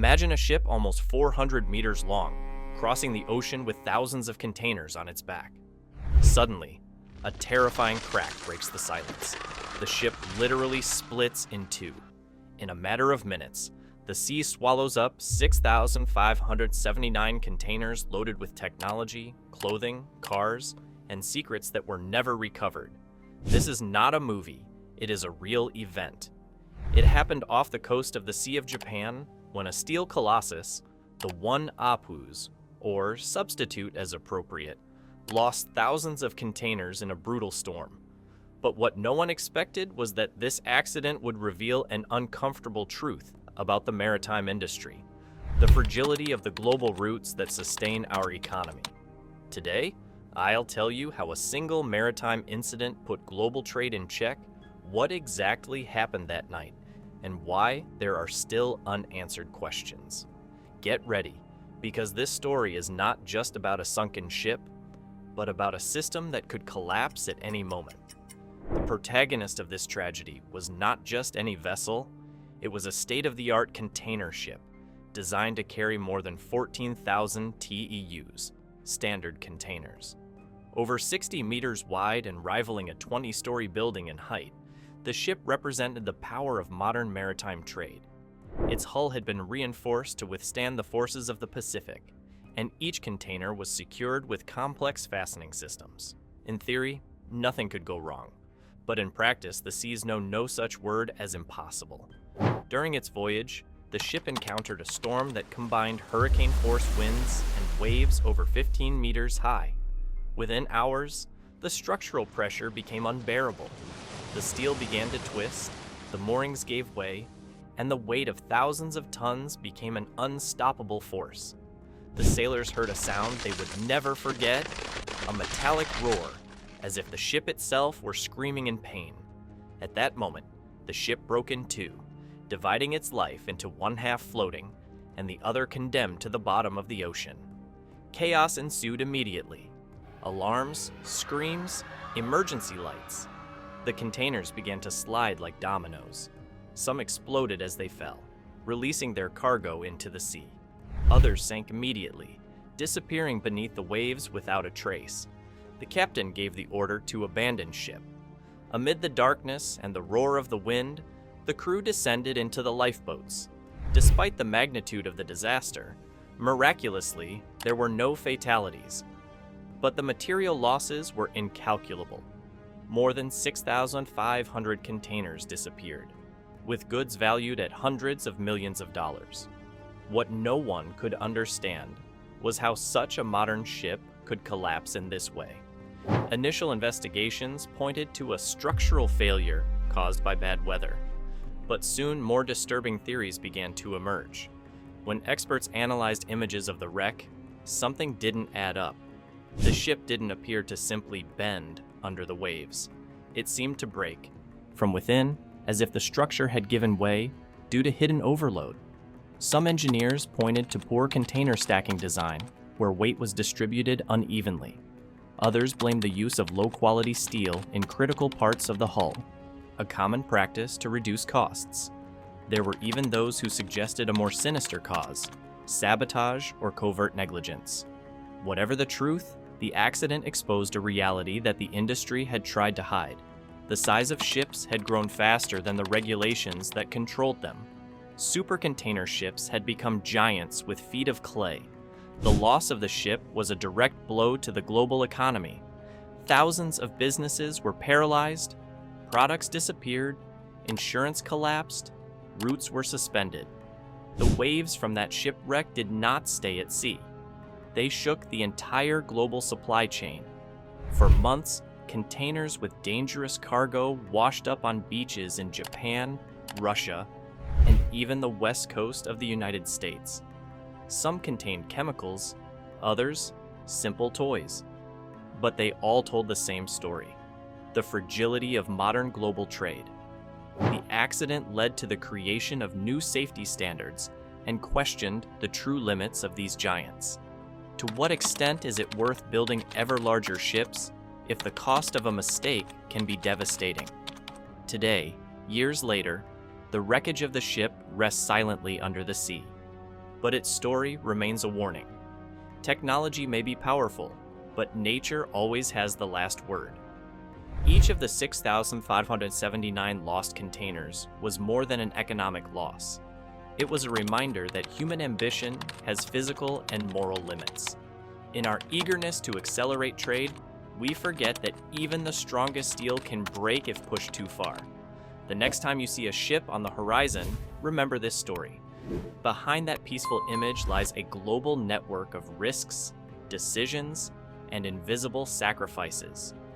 Imagine a ship almost 400 meters long, crossing the ocean with thousands of containers on its back. Suddenly, a terrifying crack breaks the silence. The ship literally splits in two. In a matter of minutes, the sea swallows up 6,579 containers loaded with technology, clothing, cars, and secrets that were never recovered. This is not a movie, it is a real event. It happened off the coast of the Sea of Japan when a steel colossus, the One Apus, or substitute as appropriate, lost thousands of containers in a brutal storm. But what no one expected was that this accident would reveal an uncomfortable truth about the maritime industry, the fragility of the global routes that sustain our economy. Today, I'll tell you how a single maritime incident put global trade in check, what exactly happened that night, and why there are still unanswered questions. Get ready, because this story is not just about a sunken ship, but about a system that could collapse at any moment. The protagonist of this tragedy was not just any vessel, it was a state-of-the-art container ship designed to carry more than 14,000 TEUs, standard containers. Over 60 meters wide and rivaling a 20-story building in height, the ship represented the power of modern maritime trade. Its hull had been reinforced to withstand the forces of the Pacific, and each container was secured with complex fastening systems. In theory, nothing could go wrong, but in practice, the seas know no such word as impossible. During its voyage, the ship encountered a storm that combined hurricane-force winds and waves over 15 meters high. Within hours, the structural pressure became unbearable. The steel began to twist, the moorings gave way, and the weight of thousands of tons became an unstoppable force. The sailors heard a sound they would never forget, a metallic roar, as if the ship itself were screaming in pain. At that moment, the ship broke in two, dividing its life into one half floating and the other condemned to the bottom of the ocean. Chaos ensued immediately. Alarms, screams, emergency lights. The containers began to slide like dominoes. Some exploded as they fell, releasing their cargo into the sea. Others sank immediately, disappearing beneath the waves without a trace. The captain gave the order to abandon ship. Amid the darkness and the roar of the wind, the crew descended into the lifeboats. Despite the magnitude of the disaster, miraculously, there were no fatalities. But the material losses were incalculable. More than 6,500 containers disappeared, with goods valued at hundreds of millions of dollars. What no one could understand was how such a modern ship could collapse in this way. Initial investigations pointed to a structural failure caused by bad weather, but soon more disturbing theories began to emerge. When experts analyzed images of the wreck, something didn't add up. The ship didn't appear to simply bend under the waves. It seemed to break from within, as if the structure had given way due to hidden overload. Some engineers pointed to poor container stacking design, where weight was distributed unevenly. Others blamed the use of low-quality steel in critical parts of the hull, a common practice to reduce costs. There were even those who suggested a more sinister cause, sabotage or covert negligence. Whatever the truth, the accident exposed a reality that the industry had tried to hide. The size of ships had grown faster than the regulations that controlled them. Super container ships had become giants with feet of clay. The loss of the ship was a direct blow to the global economy. Thousands of businesses were paralyzed, products disappeared, insurance collapsed, routes were suspended. The waves from that shipwreck did not stay at sea. They shook the entire global supply chain. For months, containers with dangerous cargo washed up on beaches in Japan, Russia, and even the west coast of the United States. Some contained chemicals, others, simple toys. But they all told the same story: the fragility of modern global trade. The accident led to the creation of new safety standards and questioned the true limits of these giants. To what extent is it worth building ever larger ships if the cost of a mistake can be devastating? Today, years later, the wreckage of the ship rests silently under the sea. but its story remains a warning. Technology may be powerful, but nature always has the last word. Each of the 6,579 lost containers was more than an economic loss. It was a reminder that human ambition has physical and moral limits. In our eagerness to accelerate trade, we forget that even the strongest steel can break if pushed too far. The next time you see a ship on the horizon, remember this story. Behind that peaceful image lies a global network of risks, decisions, and invisible sacrifices.